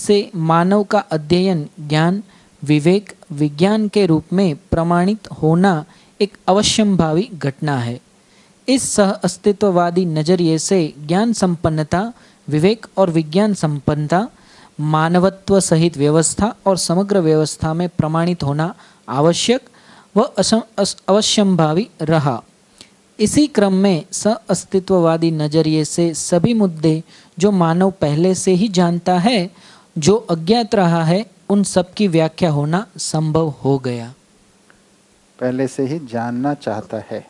से मानव का अध्ययन, ज्ञान, विवेक, विज्ञान के रूप में प्रमाणित होना एक अवश्यंभावी घटना है। इस सह अस्तित्ववादी नजरिए से ज्ञान संपन्नता, विवेक और विज्ञान संपन्नता, मानवत्व सहित व्यवस्था और समग्र व्यवस्था में प्रमाणित होना आवश्यक व अवश्यंभावी रहा। इसी क्रम में सह अस्तित्ववादी नजरिए से सभी मुद्दे जो मानव पहले से ही जानता है, जो अज्ञात रहा है, उन सब की व्याख्या होना संभव हो गया। पहले से ही जानना चाहता है।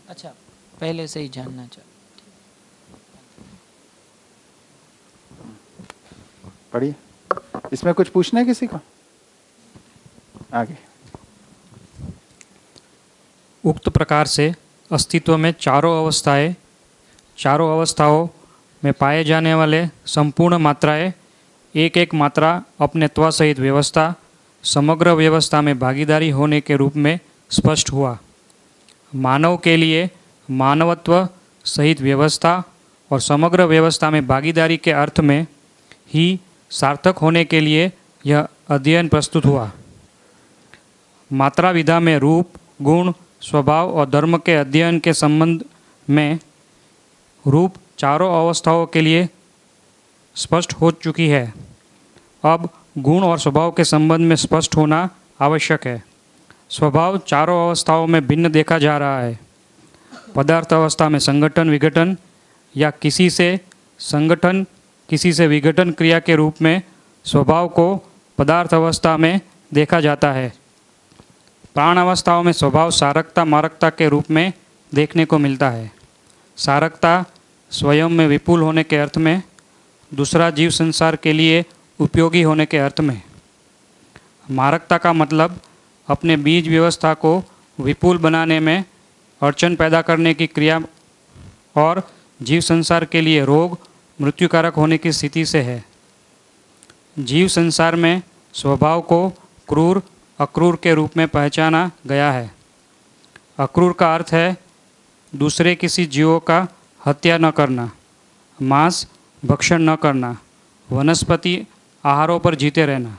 अच्छा, पहले से ही जानना चाहता। पढ़िए। इसमें कुछ पूछना है किसी को? आगे। उक्त प्रकार से अस्तित्व में चारों अवस्थाओं में पाए जाने वाले संपूर्ण मात्राएं, एक एक मात्रा अपने त्व सहित व्यवस्था, समग्र व्यवस्था में भागीदारी होने के रूप में स्पष्ट हुआ। मानव के लिए मानवत्व सहित व्यवस्था और समग्र व्यवस्था में भागीदारी के अर्थ में ही सार्थक होने के लिए यह अध्ययन प्रस्तुत हुआ। मात्रा विधा में रूप, गुण, स्वभाव और धर्म के अध्ययन के संबंध में रूप चारों अवस्थाओं के लिए स्पष्ट हो चुकी है। अब गुण और स्वभाव के संबंध में स्पष्ट होना आवश्यक है। स्वभाव चारों अवस्थाओं में भिन्न देखा जा रहा है। पदार्थ अवस्था में संगठन विघटन या किसी से विघटन क्रिया के रूप में स्वभाव को पदार्थ अवस्था में देखा जाता है। प्राण अवस्थाओं में स्वभाव सारकता मारकता के रूप में देखने को मिलता है। सारकता स्वयं में विपुल होने के अर्थ में, दूसरा जीव संसार के लिए उपयोगी होने के अर्थ में। मारकता का मतलब अपने बीज व्यवस्था को विपुल बनाने में अड़चन पैदा करने की क्रिया और जीव संसार के लिए रोग मृत्युकारक होने की स्थिति से है। जीव संसार में स्वभाव को क्रूर अक्रूर के रूप में पहचाना गया है। अक्रूर का अर्थ है दूसरे किसी जीवों का हत्या न करना, मांस भक्षण न करना, वनस्पति आहारों पर जीते रहना।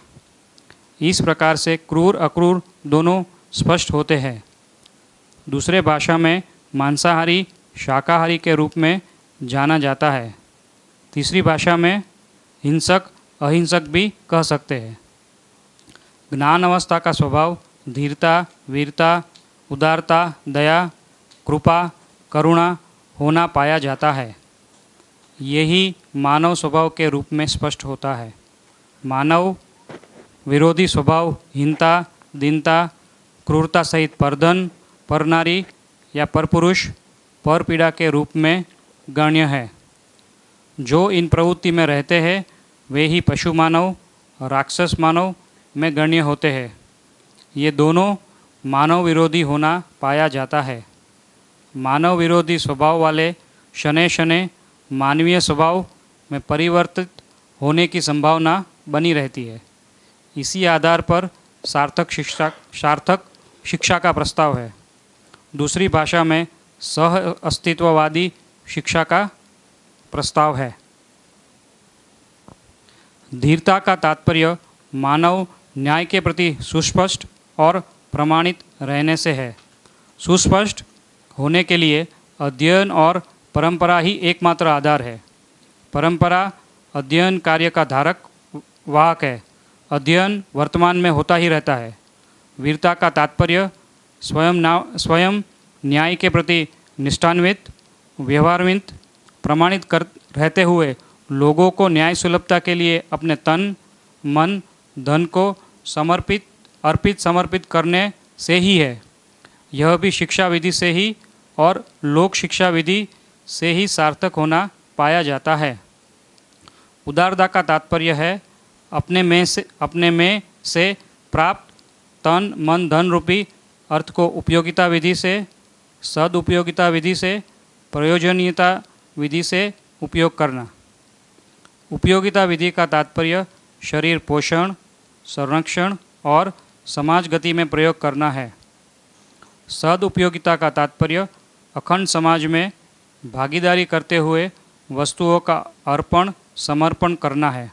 इस प्रकार से क्रूर अक्रूर दोनों स्पष्ट होते हैं। दूसरे भाषा में मांसाहारी शाकाहारी के रूप में जाना जाता है। तीसरी भाषा में हिंसक अहिंसक भी कह सकते हैं। ज्ञान अवस्था का स्वभाव धीरता, वीरता, उदारता, दया, कृपा, करुणा होना पाया जाता है। यही मानव स्वभाव के रूप में स्पष्ट होता है। मानव विरोधी स्वभाव हीनता, दीनता, क्रूरता सहित परधन, परनारी या परपुरुष, परपीड़ा के रूप में गण्य है। जो इन प्रवृत्ति में रहते हैं वे ही पशु मानव, राक्षस मानव में गण्य होते हैं। ये दोनों मानव विरोधी होना पाया जाता है। मानव विरोधी स्वभाव वाले शनै शनै मानवीय स्वभाव में परिवर्तित होने की संभावना बनी रहती है। इसी आधार पर सार्थक शिक्षा का प्रस्ताव है। दूसरी भाषा में सह अस्तित्ववादी शिक्षा का प्रस्ताव है। धीरता का तात्पर्य मानव न्याय के प्रति सुस्पष्ट और प्रमाणित रहने से है। सुस्पष्ट होने के लिए अध्ययन और परंपरा ही एकमात्र आधार है। परंपरा अध्ययन कार्य का धारक वाहक है। अध्ययन वर्तमान में होता ही रहता है। वीरता का तात्पर्य स्वयं न्याय के प्रति निष्ठान्वित, व्यवहारवित, प्रमाणित कर रहते हुए लोगों को न्याय सुलभता के लिए अपने तन, मन, धन को समर्पित करने से ही है। यह भी शिक्षा विधि से ही और लोक शिक्षा विधि से ही सार्थक होना पाया जाता है। उदारता का तात्पर्य है अपने में से प्राप्त तन, मन, धन रूपी अर्थ को उपयोगिता विधि से, सदुपयोगिता विधि से, प्रयोजनीयता विधि से उपयोग करना। उपयोगिता विधि का तात्पर्य शरीर पोषण, संरक्षण और समाज गति में प्रयोग करना है। सदुपयोगिता का तात्पर्य अखंड समाज में भागीदारी करते हुए वस्तुओं का अर्पण समर्पण करना है।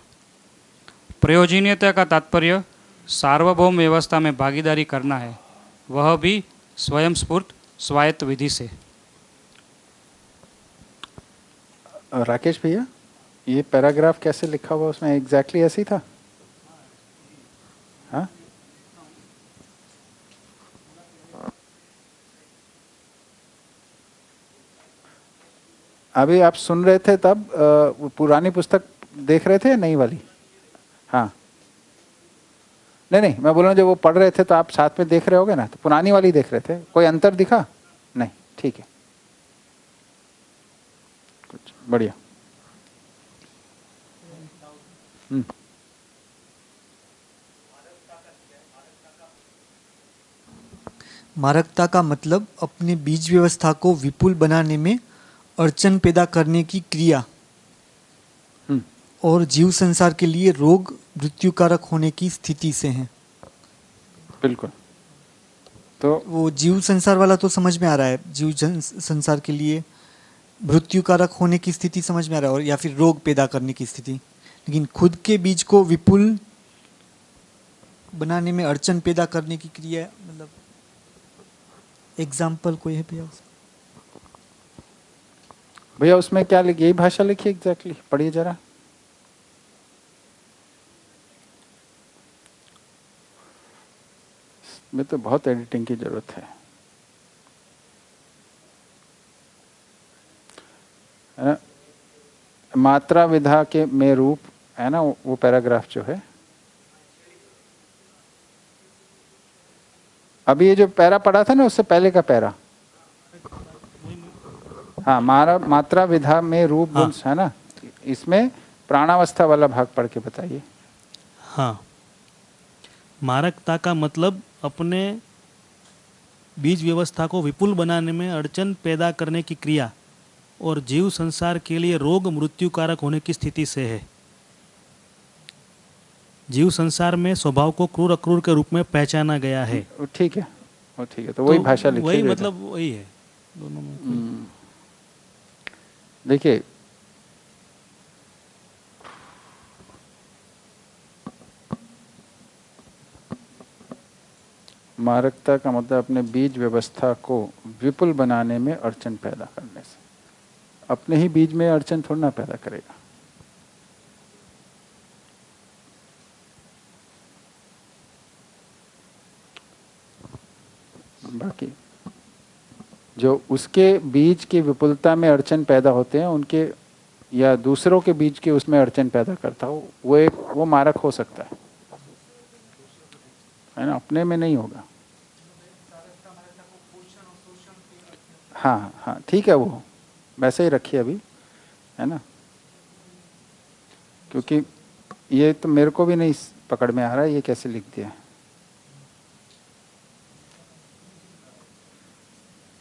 प्रयोजनीयता का तात्पर्य सार्वभौम व्यवस्था में भागीदारी करना है, वह भी स्वयं स्फूर्त स्वायत्त विधि से। राकेश भैया, ये पैराग्राफ कैसे लिखा हुआ उसमें एग्जैक्टली ऐसे ही था? हाँ, अभी आप सुन रहे थे तब पुरानी पुस्तक देख रहे थे या नई वाली? हाँ, नहीं नहीं, मैं बोल रहा हूँ जब वो पढ़ रहे थे तो आप साथ में देख रहे होगे ना, तो पुरानी वाली देख रहे थे, कोई अंतर दिखा? नहीं, ठीक है, कुछ बढ़िया। मारकता का मतलब अपने बीज व्यवस्था को विपुल बनाने में अड़चन पैदा करने की क्रिया हम्म, और जीव संसार के लिए रोग मृत्युकारक होने की स्थिति से है। बिल्कुल। तो वो जीव संसार वाला तो समझ में आ रहा है, संसार के लिए मृत्युकारक होने की स्थिति समझ में आ रहा है, और या फिर रोग पैदा करने की स्थिति, लेकिन खुद के बीज को विपुल बनाने में अड़चन पैदा करने की क्रिया, मतलब एग्जाम्पल कोई है भैया? भैया उसमें क्या लिखी, यही भाषा लिखी एग्जैक्टली, पढ़िए जरा। में तो बहुत एडिटिंग की जरूरत है ना? मात्रा विधा के में रूप है ना, वो पैराग्राफ जो है। अभी ये जो पैरा पढ़ा था ना, उससे पहले का पैरा, हाँ, मात्रा विधा में रूप गुण, है ना, इसमें प्राणावस्था वाला भाग पढ़ के बताइए। हाँ, मारकता का मतलब अपने बीज व्यवस्था को विपुल बनाने में अड़चन पैदा करने की क्रिया और जीव संसार के लिए रोग मृत्युकारक होने की स्थिति से है। जीव संसार में स्वभाव को क्रूर अक्रूर के रूप में पहचाना गया है। ठीक है, वो ठीक है, तो वही भाषा लिखी, वही मतलब वही है दोनों में। देखिए, मारकता का मतलब अपने बीज व्यवस्था को विपुल बनाने में अड़चन पैदा करने से। अपने ही बीज में अड़चन थोड़ा ना पैदा करेगा। बाकी जो उसके बीज की विपुलता में अड़चन पैदा होते हैं, उनके या दूसरों के बीज के उसमें अड़चन पैदा करता हो, वो मारक हो सकता है ना, अपने में नहीं होगा। हाँ हाँ, ठीक है, वो वैसे ही रखिए अभी, है ना, क्योंकि ये तो मेरे को भी नहीं पकड़ में आ रहा है, ये कैसे लिख दिया।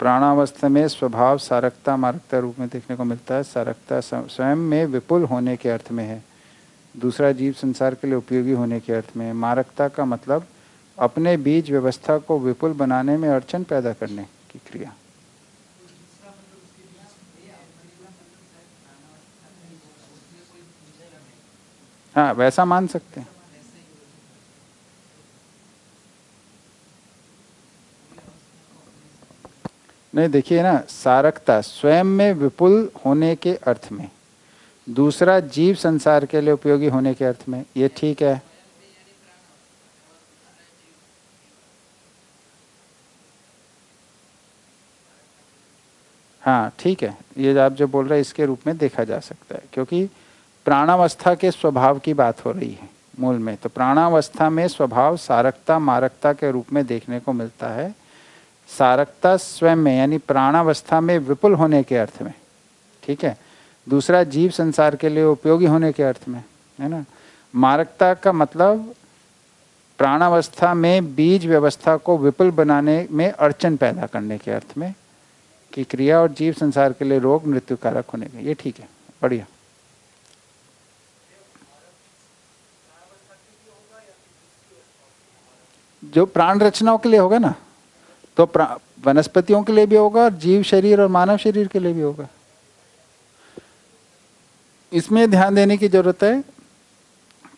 प्राणावस्था में स्वभाव सारकता मारकता रूप में देखने को मिलता है। सारकता स्वयं में विपुल होने के अर्थ में है, दूसरा जीव संसार के लिए उपयोगी होने के अर्थ में है। मारकता का मतलब अपने बीज व्यवस्था को विपुल बनाने में अड़चन पैदा करने की क्रिया। हाँ, वैसा मान सकते हैं। नहीं, देखिए ना, सारकता स्वयं में विपुल होने के अर्थ में, दूसरा जीव संसार के लिए उपयोगी होने के अर्थ में, ये ठीक है। हाँ ठीक है, ये आप जो बोल रहे हैं इसके रूप में देखा जा सकता है, क्योंकि प्राणावस्था के स्वभाव की बात हो रही है मूल में। तो प्राणावस्था में स्वभाव सारकता मारकता के रूप में देखने को मिलता है। सारकता स्वयं में यानी प्राणावस्था में विपुल होने के अर्थ में, ठीक है। दूसरा जीव संसार के लिए उपयोगी होने के अर्थ में, है ना। मारकता का मतलब प्राणावस्था में बीज व्यवस्था को विपुल बनाने में अड़चन पैदा करने के अर्थ में की क्रिया और जीव संसार के लिए रोग मृत्युकारक होने के। ये ठीक है, बढ़िया। जो प्राण रचनाओं के लिए होगा ना, तो वनस्पतियों के लिए भी होगा और जीव शरीर और मानव शरीर के लिए भी होगा। इसमें ध्यान देने की जरूरत है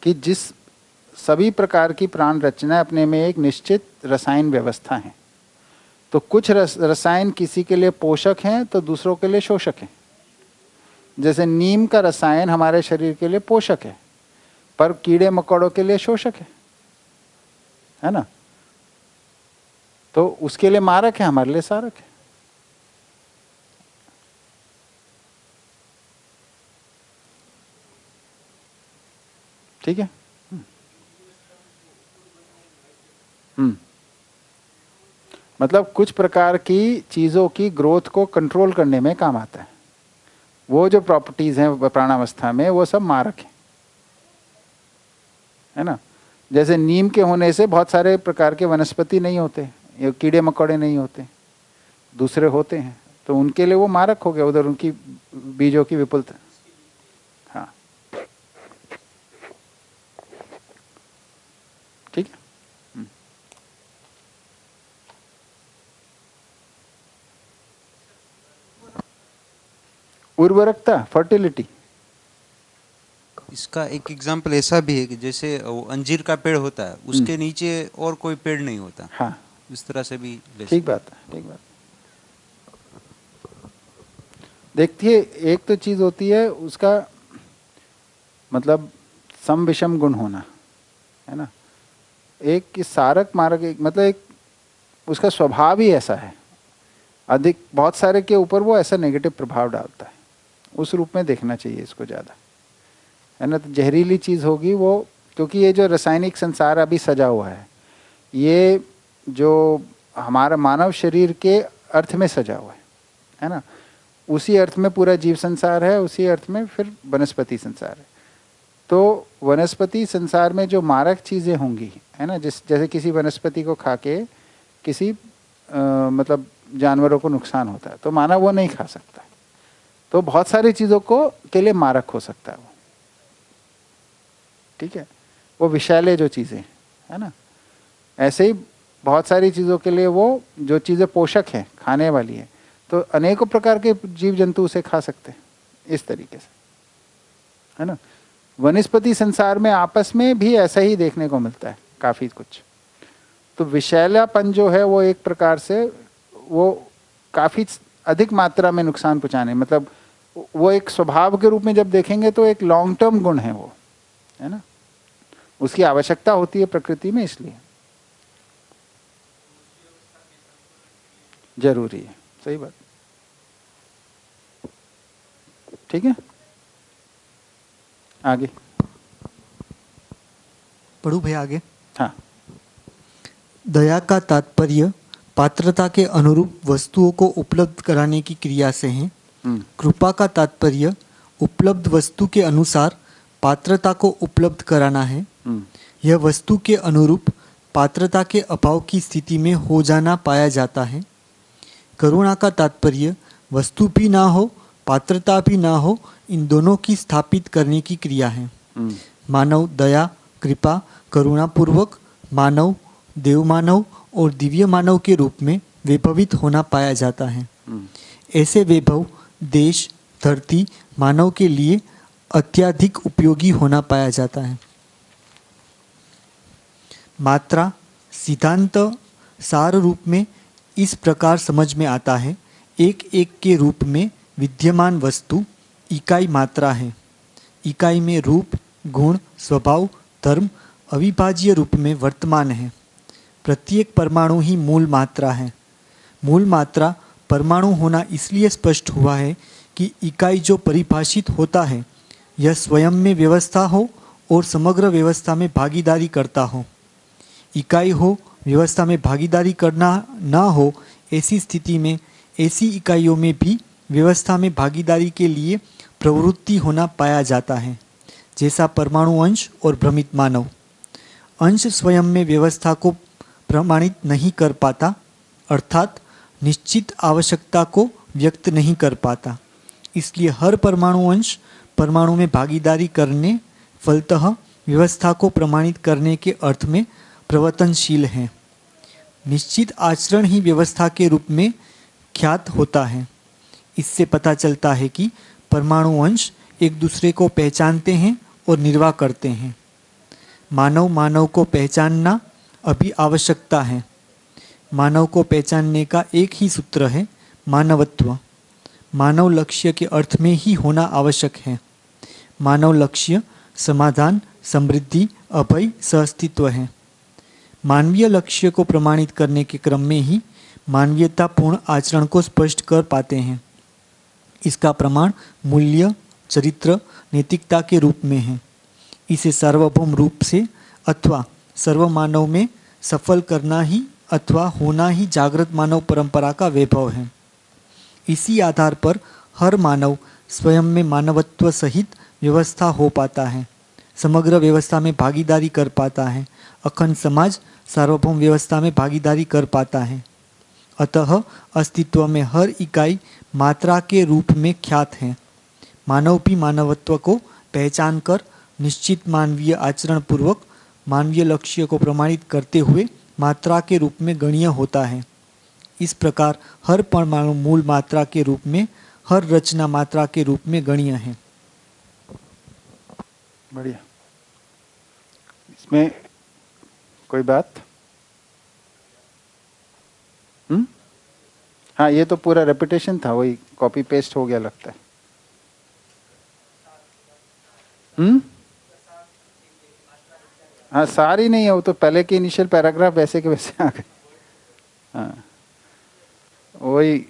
कि जिस सभी प्रकार की प्राण रचना अपने में एक निश्चित रसायन व्यवस्था है। तो कुछ रसायन किसी के लिए पोषक हैं तो दूसरों के लिए शोषक हैं। जैसे नीम का रसायन हमारे शरीर के लिए पोषक है पर कीड़े मकोड़ों के लिए शोषक है ना। तो उसके लिए मारक है, हमारे लिए सारक है। ठीक है। मतलब कुछ प्रकार की चीजों की ग्रोथ को कंट्रोल करने में काम आता है। वो जो प्रॉपर्टीज हैं प्राणावस्था में वो सब मारक है ना। जैसे नीम के होने से बहुत सारे प्रकार के वनस्पति नहीं होते, ये कीड़े मकोड़े नहीं होते, दूसरे होते हैं, तो उनके लिए वो मारक हो गया, उधर उनकी बीजों की विपुलता। हाँ ठीक है। उर्वरकता, फर्टिलिटी। इसका एक एग्जाम्पल ऐसा भी है कि जैसे वो अंजीर का पेड़ होता है, उसके नीचे और कोई पेड़ नहीं होता। हाँ इस तरह से भी ठीक बात है, ठीक बात। देखिए एक तो चीज होती है उसका मतलब सम विषम गुण होना, है ना। एक कि सारक मारक, एक मतलब एक उसका स्वभाव ही ऐसा है, अधिक बहुत सारे के ऊपर वो ऐसा नेगेटिव प्रभाव डालता है। उस रूप में देखना चाहिए इसको ज़्यादा, है ना। तो जहरीली चीज़ होगी वो, क्योंकि ये जो रासायनिक संसार अभी सजा हुआ है, ये जो हमारा मानव शरीर के अर्थ में सजा हुआ है ना। उसी अर्थ में पूरा जीव संसार है, उसी अर्थ में फिर वनस्पति संसार है। तो वनस्पति संसार में जो मारक चीज़ें होंगी, है ना, जैसे किसी वनस्पति को खा के किसी मतलब जानवरों को नुकसान होता है तो मानव वो नहीं खा सकता। तो बहुत सारी चीज़ों को के लिए मारक हो सकता है वो, ठीक है। वो विषैले जो चीज़ें, है ना, ऐसे ही बहुत सारी चीज़ों के लिए वो जो चीज़ें पोषक हैं, खाने वाली है, तो अनेकों प्रकार के जीव जंतु उसे खा सकते हैं इस तरीके से, है ना। वनस्पति संसार में आपस में भी ऐसा ही देखने को मिलता है काफ़ी कुछ। तो विषैलापन जो है वो एक प्रकार से वो काफ़ी अधिक मात्रा में नुकसान पहुँचाने, मतलब वो एक स्वभाव के रूप में जब देखेंगे तो एक लॉन्ग टर्म गुण है वो, है ना। उसकी आवश्यकता होती है प्रकृति में, इसलिए जरूरी है। सही बात, ठीक है। आगे पढ़ू भाई आगे। हाँ। दया का तात्पर्य पात्रता के अनुरूप वस्तुओं को उपलब्ध कराने की क्रिया से है। कृपा का तात्पर्य उपलब्ध वस्तु के अनुसार पात्रता को उपलब्ध कराना है। यह वस्तु के अनुरूप पात्रता के अभाव की स्थिति में हो जाना पाया जाता है। करुणा का तात्पर्य वस्तु भी ना हो, पात्रता भी ना हो, इन दोनों की स्थापित करने की क्रिया है। मानव दया, कृपा, करुणा पूर्वक मानव, देव मानव और दिव्य मानव के रूप में वैभवित होना पाया जाता है। ऐसे वैभव देश, धरती, मानव के लिए अत्यधिक उपयोगी होना पाया जाता है। मात्रा सिद्धांत सार रूप में इस प्रकार समझ में आता है। एक एक के रूप में विद्यमान वस्तु इकाई मात्रा है। इकाई में रूप, गुण, स्वभाव, धर्म अविभाज्य रूप में वर्तमान है। प्रत्येक परमाणु ही मूल मात्रा है। मूल मात्रा परमाणु होना इसलिए स्पष्ट हुआ है कि इकाई जो परिभाषित होता है यह स्वयं में व्यवस्था हो और समग्र व्यवस्था में भागीदारी करता हो। इकाई हो, व्यवस्था में भागीदारी करना ना हो, ऐसी स्थिति में ऐसी इकाइयों में भी व्यवस्था में भागीदारी के लिए प्रवृत्ति होना पाया जाता है, जैसा परमाणु अंश और भ्रमित मानव। अंश स्वयं में व्यवस्था को प्रमाणित नहीं कर पाता, अर्थात निश्चित आवश्यकता को व्यक्त नहीं कर पाता। इसलिए हर परमाणु अंश परमाणु में भागीदारी करने, फलतः व्यवस्था को प्रमाणित करने के अर्थ में प्रवर्तनशील है। निश्चित आचरण ही व्यवस्था के रूप में ख्यात होता है। इससे पता चलता है कि परमाणु अंश एक दूसरे को पहचानते हैं और निर्वाह करते हैं। मानव मानव को पहचानना अभी आवश्यकता है। मानव को पहचानने का एक ही सूत्र है, मानवत्व। मानव लक्ष्य के अर्थ में ही होना आवश्यक है। मानव लक्ष्य समाधान, समृद्धि, अभय, सहअस्तित्व है। मानवीय लक्ष्य को प्रमाणित करने के क्रम में ही मानवीयतापूर्ण आचरण को स्पष्ट कर पाते हैं। इसका प्रमाण मूल्य, चरित्र, नैतिकता के रूप में है। इसे सार्वभौम रूप से अथवा सर्वमानव में सफल करना ही अथवा होना ही जागृत मानव परंपरा का वैभव है। इसी आधार पर हर मानव स्वयं में मानवत्व सहित व्यवस्था हो पाता है, समग्र व्यवस्था में भागीदारी कर पाता है, अखंड समाज सार्वभौम व्यवस्था में भागीदारी कर पाता है। अतः अस्तित्व में हर इकाई मात्रा के रूप में ख्यात है। मानव भी मानवत्व को पहचान कर निश्चित मानवीय आचरण पूर्वक मानवीय लक्ष्य को प्रमाणित करते हुए मात्रा के रूप में गण्य होता है। इस प्रकार हर परमाणु मूल मात्रा के रूप में, हर रचना मात्रा के रूप में गण्य है। बढ़िया। इसमें कोई बात? हाँ, ये तो पूरा रेपिटेशन था, वही कॉपी पेस्ट हो गया लगता है। हाँ, सारी नहीं है, वो तो पहले के इनिशियल पैराग्राफ वैसे के वैसे आ गए। हाँ, वही।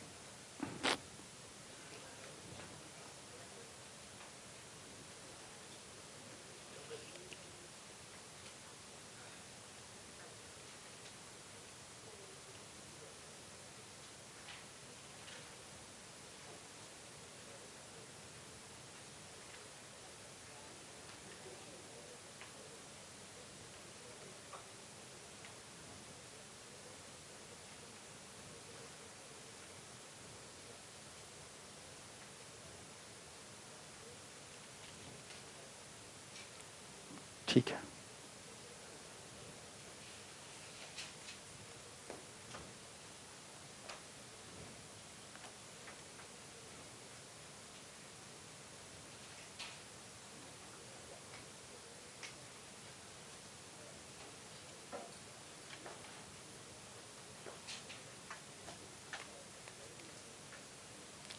ठीक है।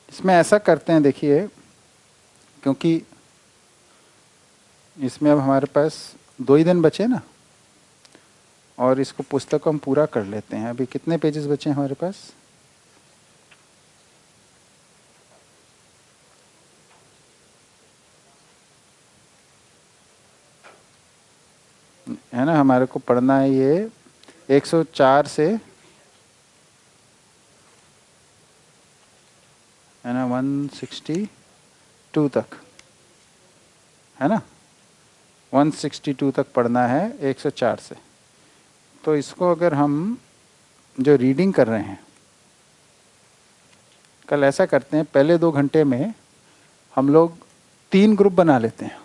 इसमें ऐसा करते हैं, देखिए, क्योंकि इसमें अब हमारे पास 2 ही दिन बचे ना, और इसको पुस्तक हम पूरा कर लेते हैं। अभी कितने पेजेस बचे हैं हमारे पास? है ना, हमारे को पढ़ना है ये 104 से, है ना, 162 तक, है ना, 162 तक पढ़ना है 104 से। तो इसको अगर हम जो रीडिंग कर रहे हैं, कल ऐसा करते हैं, पहले 2 घंटे में हम लोग 3 ग्रुप बना लेते हैं।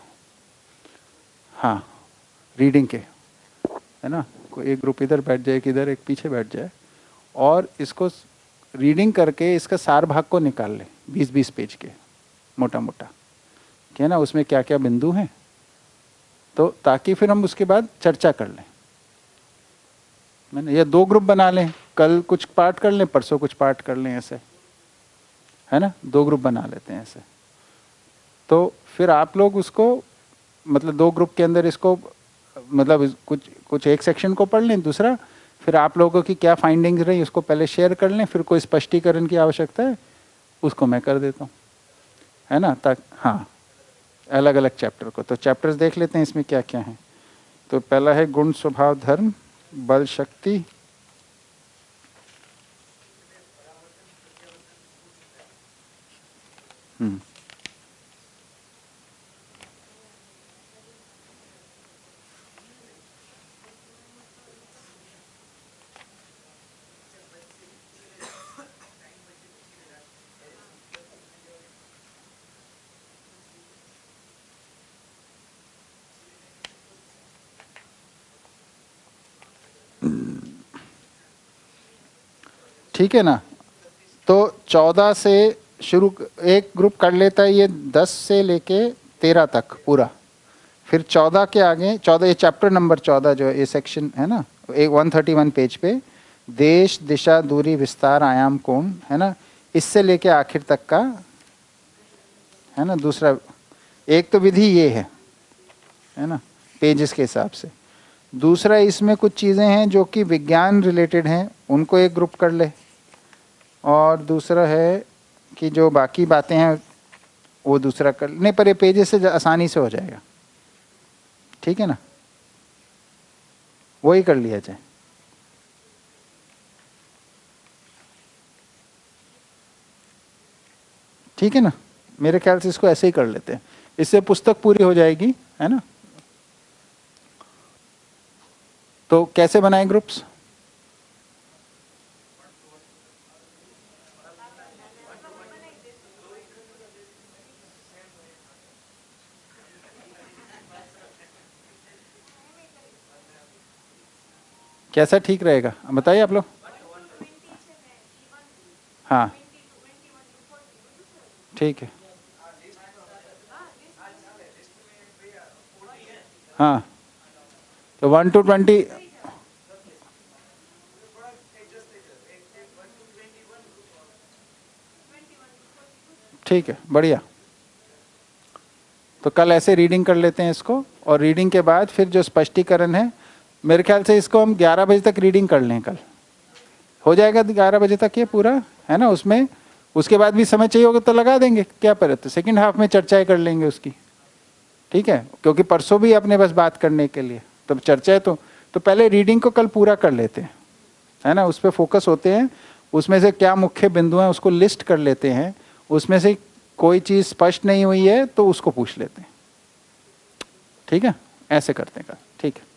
हाँ, रीडिंग के, है ना, कोई एक ग्रुप इधर बैठ जाए, इधर एक पीछे बैठ जाए, और इसको रीडिंग करके इसका सार भाग को निकाल ले, 20-20 पेज के मोटा मोटा, क्या ना, उसमें क्या क्या बिंदु हैं, तो ताकि फिर हम उसके बाद चर्चा कर लें। मैंने ये 2 ग्रुप बना लें, कल कुछ पार्ट कर लें, परसों कुछ पार्ट कर लें, ऐसे, है ना, 2 ग्रुप बना लेते हैं ऐसे। तो फिर आप लोग उसको, मतलब 2 ग्रुप के अंदर इसको, मतलब कुछ एक सेक्शन को पढ़ लें, दूसरा फिर आप लोगों की क्या फाइंडिंग्स रही उसको पहले शेयर कर लें, फिर कोई स्पष्टीकरण की आवश्यकता है उसको मैं कर देता हूँ, है ना, तक। हाँ, अलग अलग चैप्टर को, तो चैप्टर्स देख लेते हैं इसमें क्या क्या है। तो पहला है गुण स्वभाव धर्म, बल शक्ति, ठीक है ना। तो 14 से शुरू एक ग्रुप कर लेता है ये 10 से लेके 13 तक पूरा, फिर 14 के आगे 14, ये चैप्टर नंबर 14 जो है, ये सेक्शन है ना, एक 131 पेज पे, देश दिशा दूरी विस्तार आयाम कोण, है ना, इससे लेके आखिर तक का है ना। दूसरा एक तो विधि ये है ना, पेजेस के हिसाब से। दूसरा इसमें कुछ चीज़ें हैं जो कि विज्ञान रिलेटेड हैं, उनको एक ग्रुप कर ले। और दूसरा है कि जो बाकी बातें हैं वो दूसरा करने पर ये पेजेस से आसानी से हो जाएगा, ठीक है ना, वही कर लिया जाए। ठीक है ना, मेरे ख्याल से इसको ऐसे ही कर लेते हैं, इससे पुस्तक पूरी हो जाएगी, है ना। तो कैसे बनाएं ग्रुप्स? कैसा ठीक रहेगा बताइए आप लोग। हाँ ठीक है। हाँ तो 1 to 20 ठीक है, बढ़िया। तो कल ऐसे रीडिंग कर लेते हैं इसको, और रीडिंग के बाद फिर जो स्पष्टीकरण है, मेरे ख्याल से इसको हम 11 बजे तक रीडिंग कर लें, कल हो जाएगा 11 बजे तक ये पूरा, है ना। उसमें उसके बाद भी समय चाहिए होगा तो लगा देंगे, क्या पर, तो सेकेंड हाफ में चर्चाएं कर लेंगे उसकी, ठीक है, क्योंकि परसों भी अपने बस बात करने के लिए तो चर्चा तो पहले रीडिंग को कल पूरा कर लेते हैं, है ना, उस पर फोकस होते हैं, उसमें से क्या मुख्य बिंदु हैं उसको लिस्ट कर लेते हैं, उसमें से कोई चीज़ स्पष्ट नहीं हुई है तो उसको पूछ लेते हैं, ठीक है, ऐसे करते हैं कल, ठीक है।